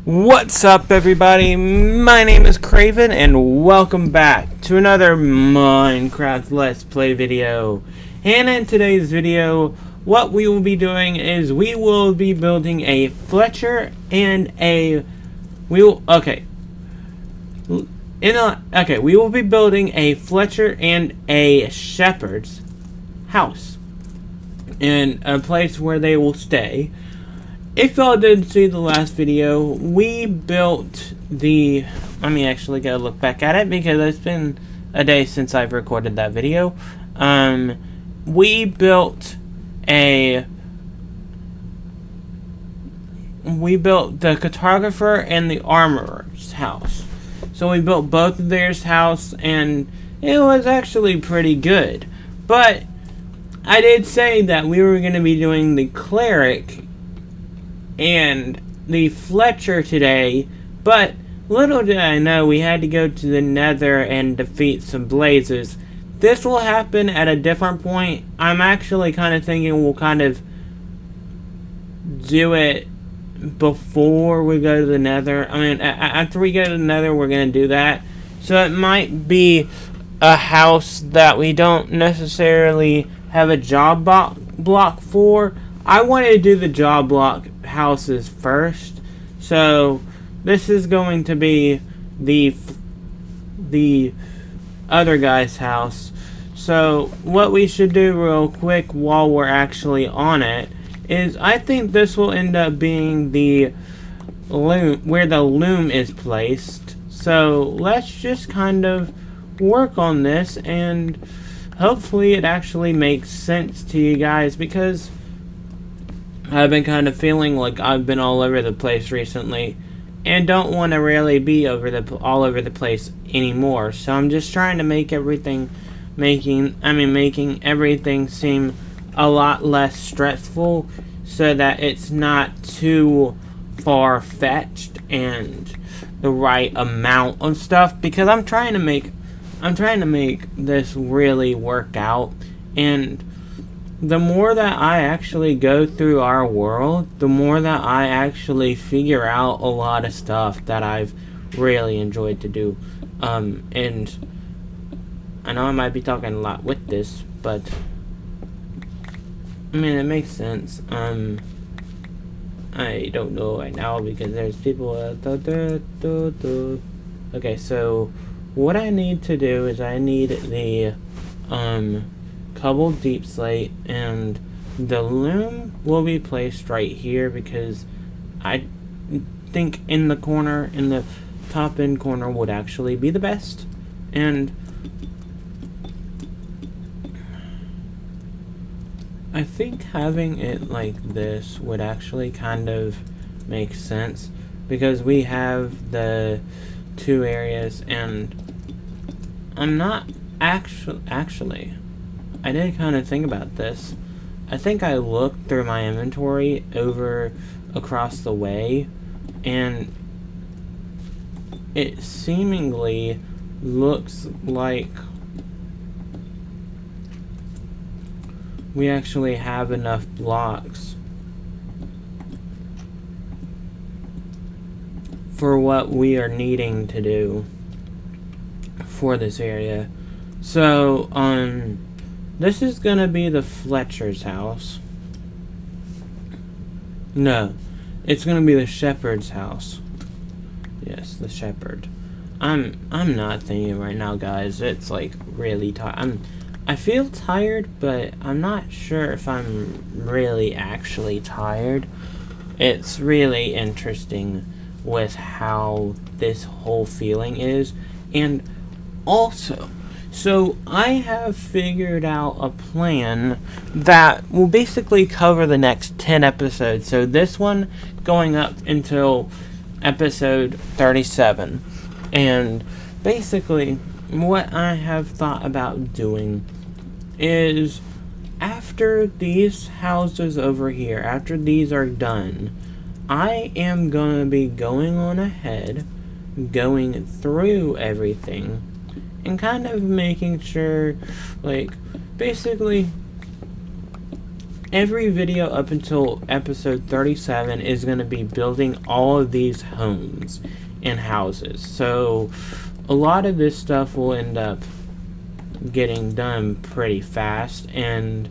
What's up, everybody? My name is Craven, and welcome back to another Minecraft Let's Play video. And in today's video, what we will be doing is we will be building a Fletcher and a... We will be building a Fletcher and a shepherd's house in a place where they will stay. If y'all didn't see the last video, we built the... Let me actually go look back at it because it's been a day since I've recorded that video. We built the cartographer and the armorer's house. So we built both of theirs house, and it was actually pretty good. But I did say that we were going to be doing the cleric and the Fletcher today, but little did I know we had to go to the Nether and defeat some blazes. This will happen at a different point. I'm actually kind of thinking we'll kind of do it before we go to the Nether. I mean, after we go to the Nether, we're going to do that. So it might be a house that we don't necessarily have a job block for. I wanted to do the job block houses first, so this is going to be the other guy's house. So what we should do real quick while we're actually on it is I think this will end up being the loom, where the loom is placed. So let's just kind of work on this, and hopefully it actually makes sense to you guys, because I've been kind of feeling like I've been all over the place recently, and don't want to really be all over the place anymore. So I'm just trying to make everything, making everything seem a lot less stressful, so that it's not too far-fetched and the right amount of stuff. Because I'm trying to make this really work out, and the more that I actually go through our world, the more that I actually figure out a lot of stuff that I've really enjoyed to do. And I know I might be talking a lot with this, but I mean, it makes sense. I don't know right now because there's people... Okay, so what I need to do is I need the cobbled deep slate, and the loom will be placed right here because I think in the top end corner would actually be the best. And I think having it like this would actually kind of make sense, because we have the two areas, and I'm not actually I did kind of think about this. I think I looked through my inventory over across the way, and it seemingly looks like we actually have enough blocks for what we are needing to do for this area. So, this is gonna be the Fletcher's house. No, it's gonna be the shepherd's house. Yes, the shepherd. I'm not thinking right now, guys. It's like really tired. I feel tired, but I'm not sure if I'm really actually tired. It's really interesting with how this whole feeling is. And also, so I have figured out a plan that will basically cover the next 10 episodes. So this one going up until episode 37. And basically what I have thought about doing is, after these houses over here, after these are done, I am going to be going on ahead, going through everything, and kind of making sure, like, basically every video up until episode 37 is going to be building all of these homes and houses. So a lot of this stuff will end up getting done pretty fast, and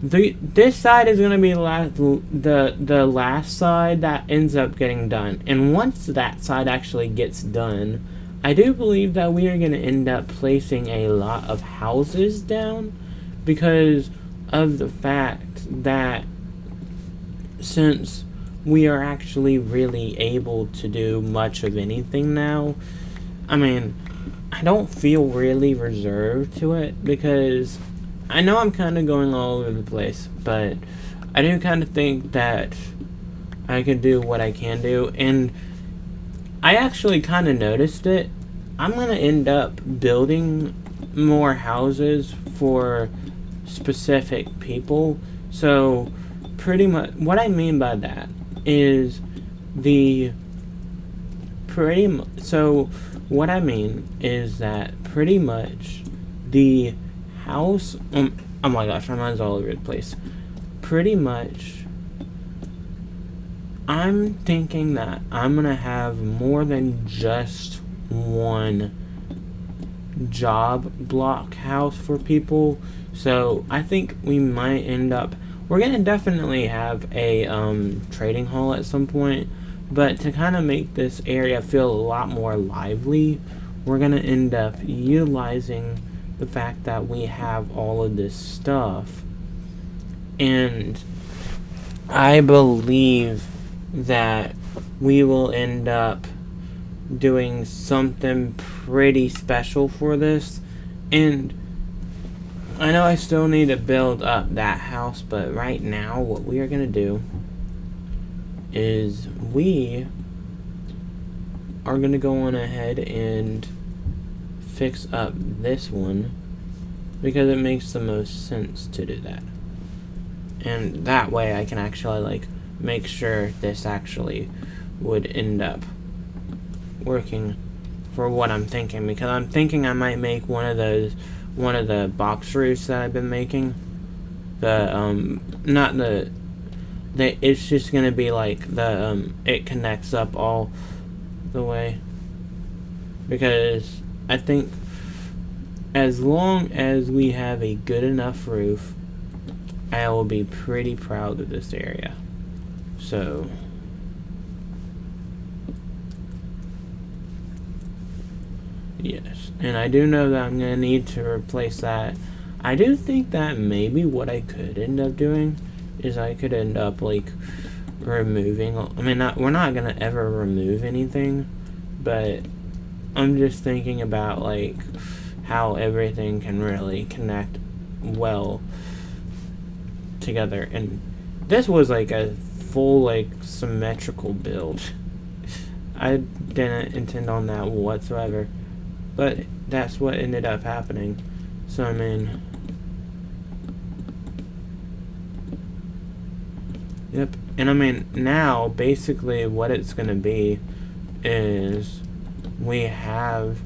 this side is going to be the last side that ends up getting done. And once that side actually gets done, I do believe that we are going to end up placing a lot of houses down, because of the fact that since we are actually really able to do much of anything now, I mean, I don't feel really reserved to it, because I know I'm kind of going all over the place, but I do kind of think that I can do what I can do. And I actually kind of noticed it. I'm going to end up building more houses for specific people. So pretty much what I mean by that is what I mean is that pretty much the house, oh my gosh, my mind's all over the place. Pretty much, I'm thinking that I'm gonna have more than just one job block house for people. So I think we might end up, we're gonna definitely have a trading hall at some point, but to kind of make this area feel a lot more lively, we're gonna end up utilizing the fact that we have all of this stuff. And I believe that we will end up doing something pretty special for this. And I know I still need to build up that house, but right now what we are going to do is we are going to go on ahead and fix up this one, because it makes the most sense to do that. And that way I can actually like make sure this actually would end up working for what I'm thinking, because I'm thinking I might make one of the box roofs that I've been making. It's just gonna be like it connects up all the way, because I think as long as we have a good enough roof, I will be pretty proud of this area. So yes, and I do know that I'm going to need to replace that. I do think that maybe what I could end up doing is I could end up like removing, I mean, we're not going to ever remove anything, but I'm just thinking about like how everything can really connect well together. And this was like a full like symmetrical build. I didn't intend on that whatsoever, but that's what ended up happening. So I mean, yep. And I mean, now basically what it's gonna be is we have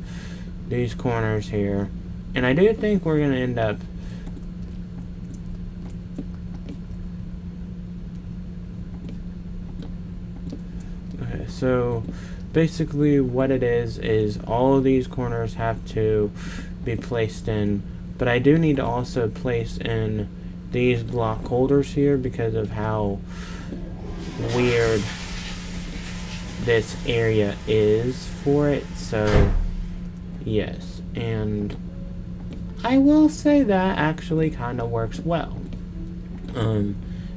these corners here, and I do think we're gonna end up so basically what it is all of these corners have to be placed in, but I do need to also place in these block holders here because of how weird this area is for it. So yes, and I will say that actually kind of works well.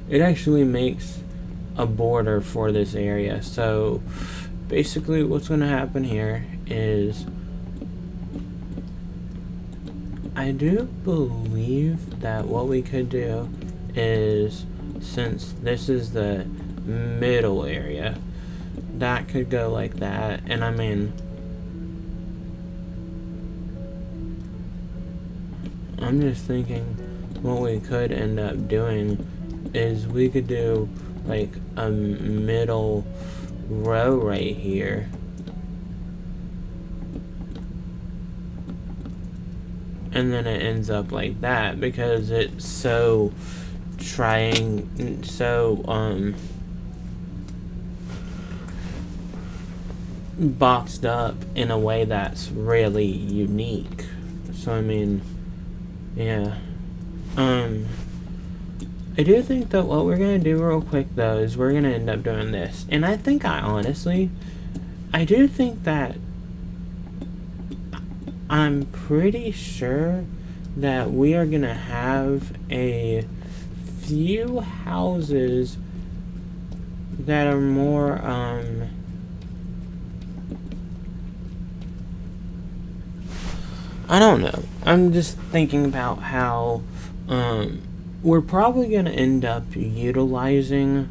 It actually makes a border for this area. So basically what's going to happen here is I do believe that what we could do is, since this is the middle area, that could go like that. And I mean, I'm just thinking what we could end up doing is we could do like a middle row right here, and then it ends up like that because it's so trying so boxed up in a way that's really unique. So I mean, yeah. I do think that what we're gonna do real quick though is we're gonna end up doing this. And I think I do think that I'm pretty sure that we are gonna have a few houses that are more I don't know. I'm just thinking about how we're probably gonna end up utilizing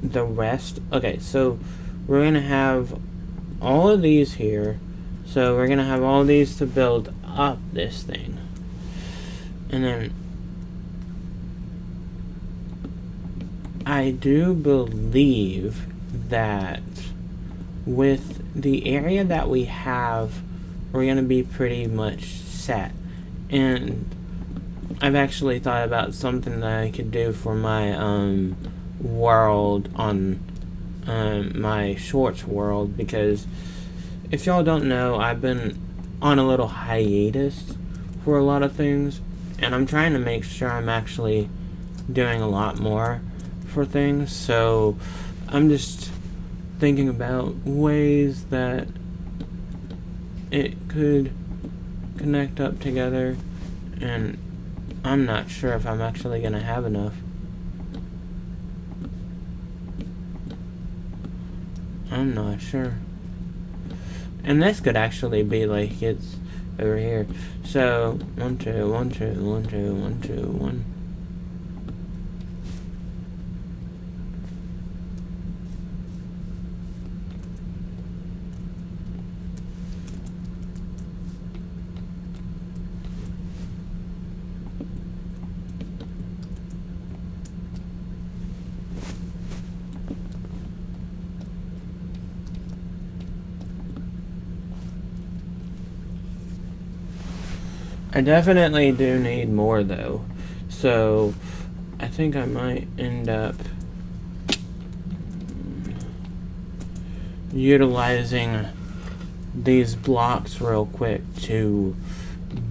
the rest. Okay, so we're gonna have all of these here. So we're gonna have all these to build up this thing. And then I do believe that with the area that we have, we're going to be pretty much set. And I've actually thought about something that I could do for my world on my shorts world, because if y'all don't know, I've been on a little hiatus for a lot of things, and I'm trying to make sure I'm actually doing a lot more for things. So I'm just thinking about ways that it could connect up together, and I'm not sure if I'm actually gonna have enough. I'm not sure. And this could actually be like it's over here. So 1 2 1 2 1 2 1 2 1. I definitely do need more though, so I think I might end up utilizing these blocks real quick to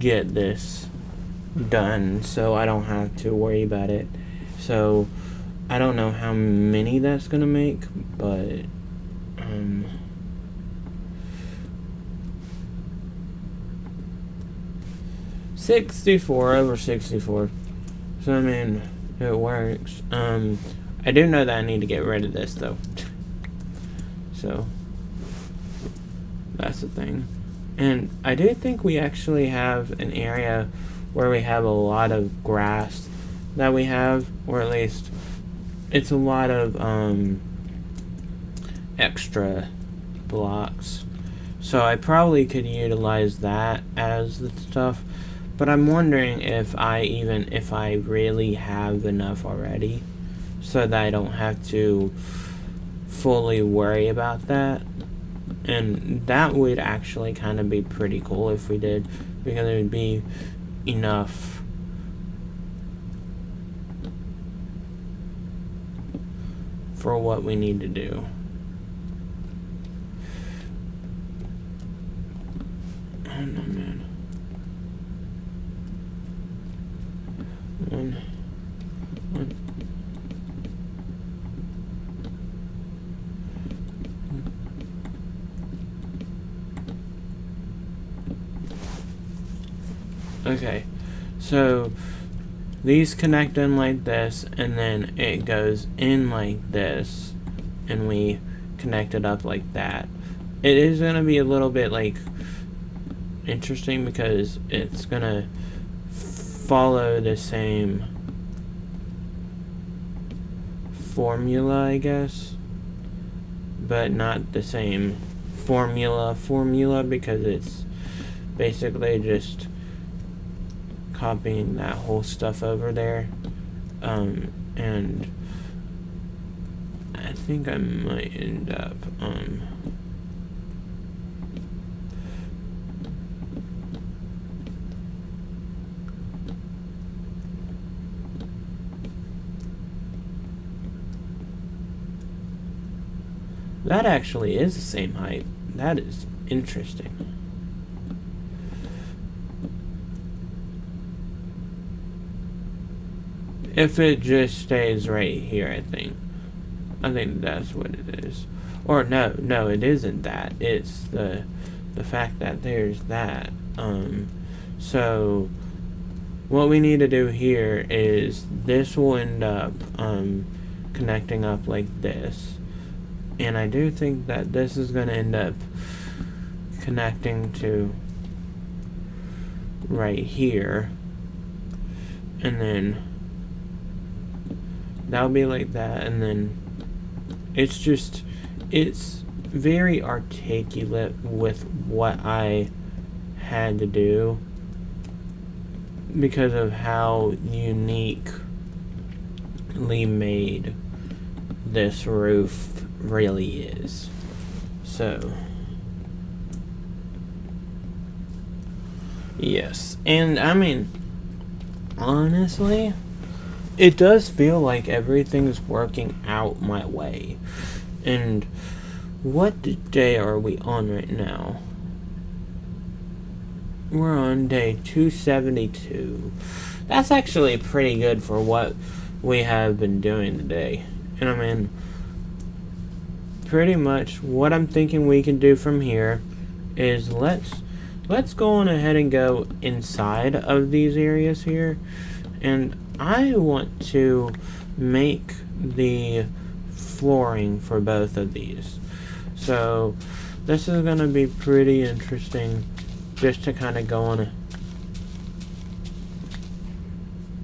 get this done so I don't have to worry about it. So I don't know how many that's gonna make, but 64 over 64. So I mean, it works. I do know that I need to get rid of this though. So that's the thing. And I do think we actually have an area where we have a lot of grass that we have, or at least it's a lot of extra blocks. So I probably could utilize that as the stuff. But I'm wondering if I really have enough already, so that I don't have to fully worry about that. And that would actually kind of be pretty cool if we did, because it would be enough for what we need to do. Oh no, man. One. Okay, so these connect in like this, and then it goes in like this, and we connect it up like that. It is gonna be a little bit like interesting because it's gonna follow the same formula, I guess, but not the same formula because it's basically just copying that whole stuff over there. And I think I might end up That actually is the same height. That is interesting. If it just stays right here, I think that's what it is. Or no, it isn't that. It's the fact that there's that. So what we need to do here is this will end up connecting up like this. And I do think that this is going to end up connecting to right here. And then that'll be like that. And then it's very articulate with what I had to do because of how uniquely made this roof really is. So yes, and I mean, honestly, it does feel like everything's working out my way. And what day are we on right now? We're on day 272. That's actually pretty good for what we have been doing today. And I mean, pretty much what I'm thinking we can do from here is let's go on ahead and go inside of these areas here. And I want to make the flooring for both of these. So this is going to be pretty interesting just to kind of go on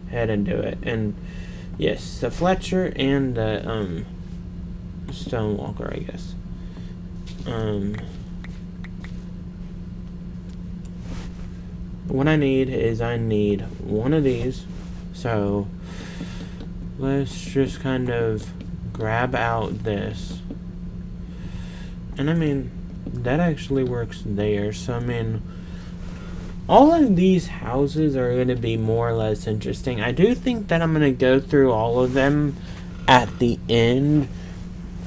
ahead and do it. And yes, the Fletcher and the Stonewalker, I guess. What I need is one of these. So let's just kind of grab out this. And I mean, that actually works there. So I mean, all of these houses are going to be more or less interesting. I do think that I'm going to go through all of them at the end.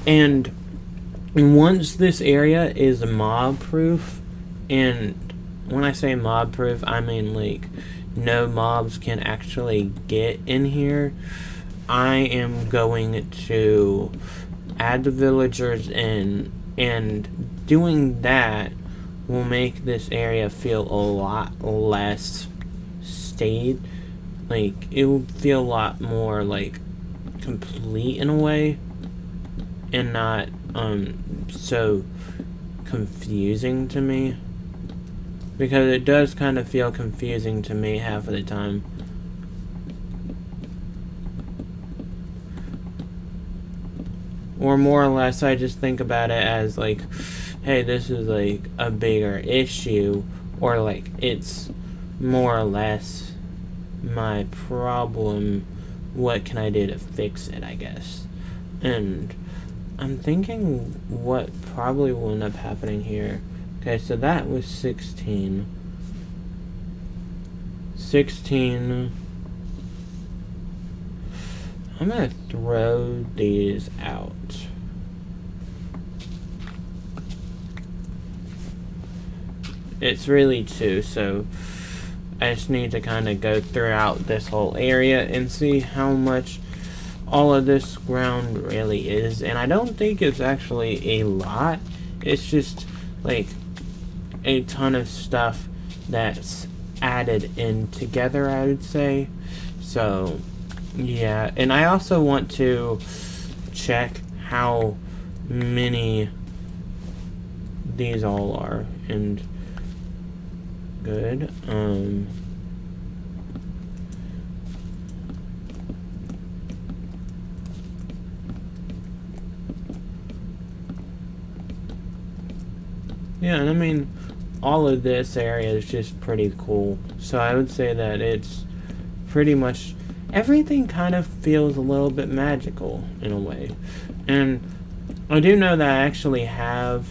And once this area is mob proof, and when I say mob proof, I mean like no mobs can actually get in here, I am going to add the villagers in, and doing that will make this area feel a lot less stayed. Like, it will feel a lot more like complete in a way, and not so confusing to me, because it does kind of feel confusing to me half of the time. Or more or less, I just think about it as like, hey, this is like a bigger issue, or like it's more or less my problem. What can I do to fix it, I guess? And I'm thinking what probably will end up happening here. Okay, so that was 16. 16. I'm gonna throw these out. It's really 2, so I just need to kind of go throughout this whole area and see how much all of this ground really is. And I don't think it's actually a lot. It's just like a ton of stuff that's added in together, I would say. So yeah, and I also want to check how many these all are. And good. Yeah, and I mean, all of this area is just pretty cool. So I would say that it's pretty much everything kind of feels a little bit magical in a way. And I do know that I actually have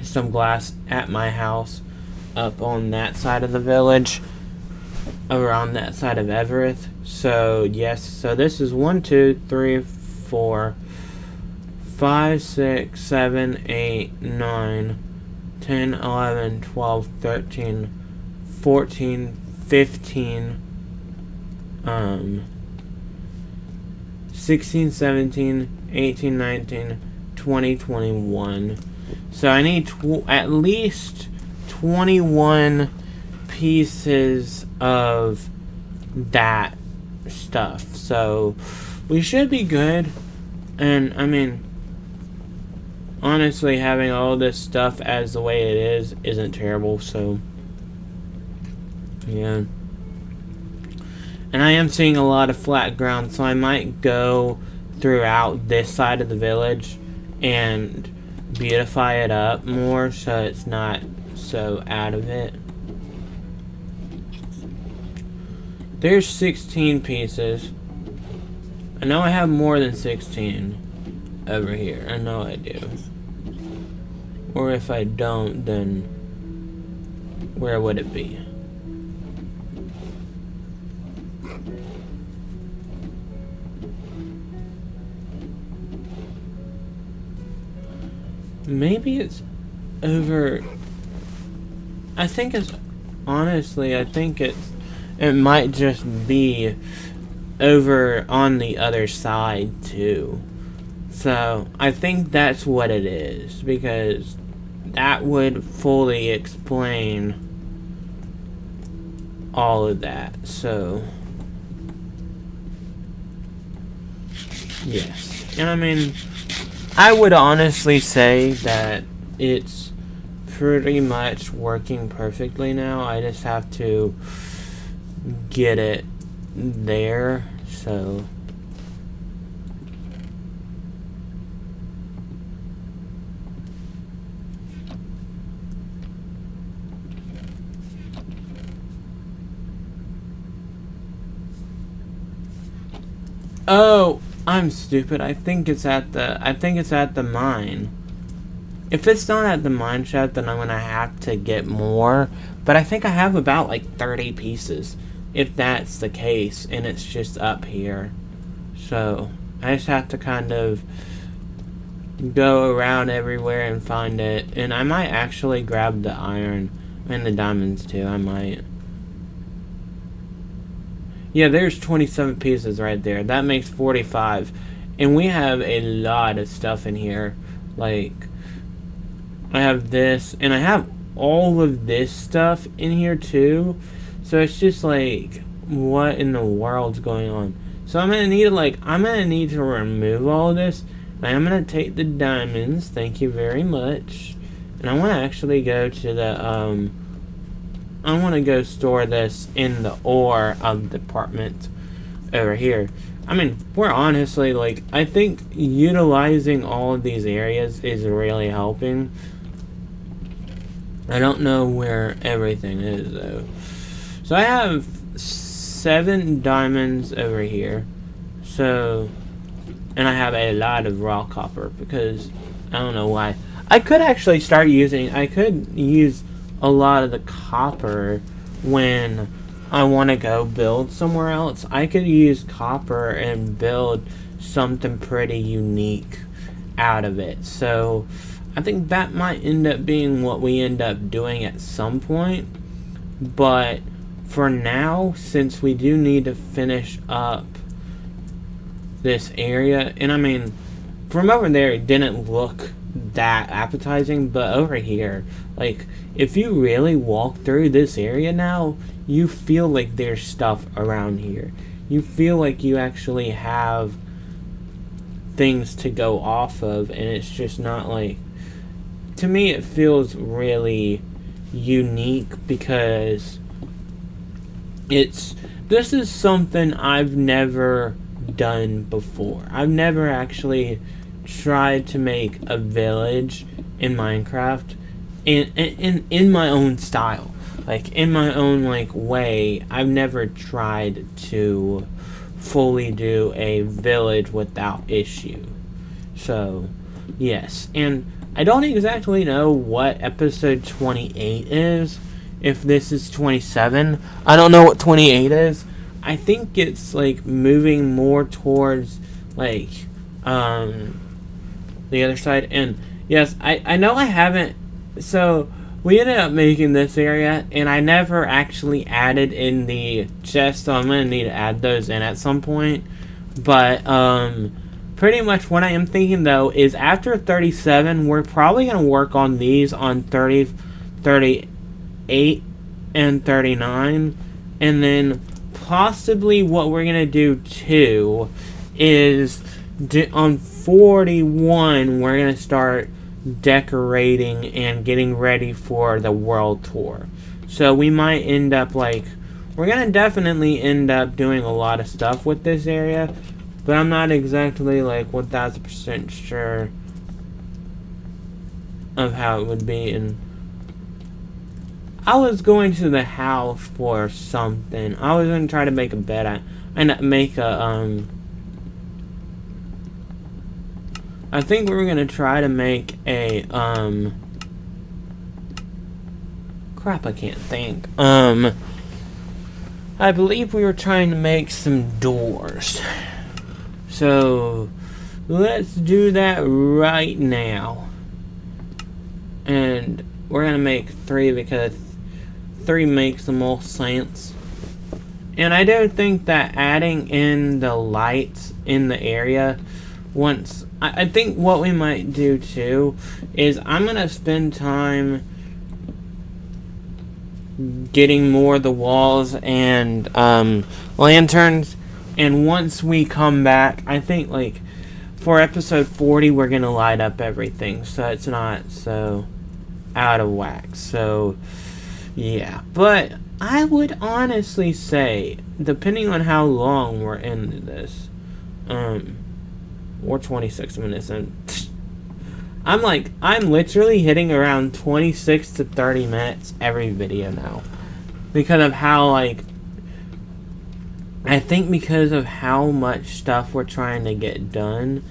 some glass at my house up on that side of the village, around that side of Everett. So yes, so this is 1, 2, 3, 4, 5, 6, 7, 8, 9, 10, 11, 12, 13, 14, 15, 16, 17, 18, 19, 20, 21. So I need at least 21 pieces of that stuff. So we should be good. And I mean, honestly, having all this stuff as the way it is isn't terrible. So yeah. And I am seeing a lot of flat ground, so I might go throughout this side of the village and beautify it up more so it's not so out of it. There's 16 pieces. I know I have more than 16 over here. I know I do. Or if I don't, then where would it be? Maybe it's over. I think it's honestly. I think it might just be over on the other side too. So I think that's what it is, because that would fully explain all of that. So yes, and I mean, I would honestly say that it's pretty much working perfectly now. I just have to get it there. So oh, I'm stupid. I think it's at the mine. If it's not at the mine shaft, then I'm gonna have to get more. But I think I have about like 30 pieces, if that's the case, and it's just up here. So I just have to kind of go around everywhere and find it. And I might actually grab the iron and the diamonds too. I might. Yeah, there's 27 pieces right there. That makes 45. And we have a lot of stuff in here. Like, I have this, and I have all of this stuff in here too. So it's just like, what in the world's going on? So I'm gonna need to remove all of this. And I'm gonna take the diamonds. Thank you very much. And I want to actually go to the I want to go store this in the ore department over here. I mean, we're honestly, like, I think utilizing all of these areas is really helping. I don't know where everything is, though. So I have 7 diamonds over here. So, and I have a lot of raw copper because I don't know why. I could use a lot of the copper when I want to go build somewhere else. I could use copper and build something pretty unique out of it. So I think that might end up being what we end up doing at some point. But for now, since we do need to finish up this area, and I mean, from over there it didn't look that appetizing, but over here, like, if you really walk through this area now, you feel like there's stuff around here. You feel like you actually have things to go off of, and it's just not like, to me it feels really unique because this is something I've never done before. I've never actually tried to make a village in Minecraft in my own style, like in my own like way. I've never tried to fully do a village without issue. So yes, and I don't exactly know what episode 28 is. If this is 27, I don't know what 28 is. I think it's like moving more towards like the the other side. And yes, I know I haven't. So we ended up making this area, and I never actually added in the chest, so I'm gonna need to add those in at some point. But pretty much what I am thinking though is after 37, we're probably gonna work on these on 30, 38, and 39, and then possibly what we're gonna do too is on 41 we're gonna start decorating and getting ready for the world tour. So we might end up like, we're gonna definitely end up doing a lot of stuff with this area, but I'm not exactly like 1000% sure of how it would be. And I was going to the house for something. I was gonna try to make a bed and make a I think we were gonna try to make a crap, I can't think. I believe we were trying to make some doors. So let's do that right now. And we're gonna make 3 because 3 makes the most sense. And I do think that adding in the lights in the area, once I think what we might do too is I'm gonna spend time getting more of the walls and lanterns, and once we come back, I think like for episode 40 we're gonna light up everything so it's not so out of whack. So yeah, but I would honestly say, depending on how long we're into this, we're 26 minutes in. I'm literally hitting around 26 to 30 minutes every video now. Because of how, I think because of how much stuff we're trying to get done,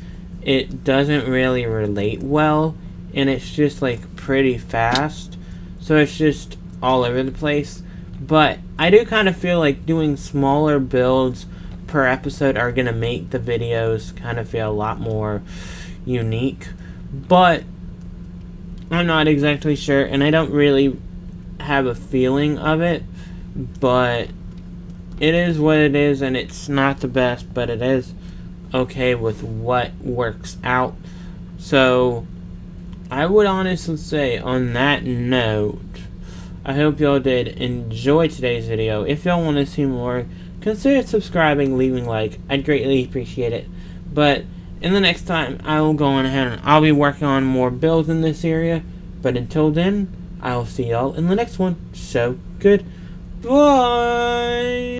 it doesn't really relate well. And it's just, pretty fast. So it's just all over the place. But I do kind of feel like doing smaller builds per episode are going to make the videos kind of feel a lot more unique. But I'm not exactly sure, and I don't really have a feeling of it. But it is what it is, and it's not the best, but it is okay with what works out. So I would honestly say, on that note, I hope y'all did enjoy today's video. If y'all want to see more, consider subscribing, leaving a like. I'd greatly appreciate it. But in the next time, I will go on ahead and I'll be working on more builds in this area. But until then, I will see y'all in the next one. So, goodbye.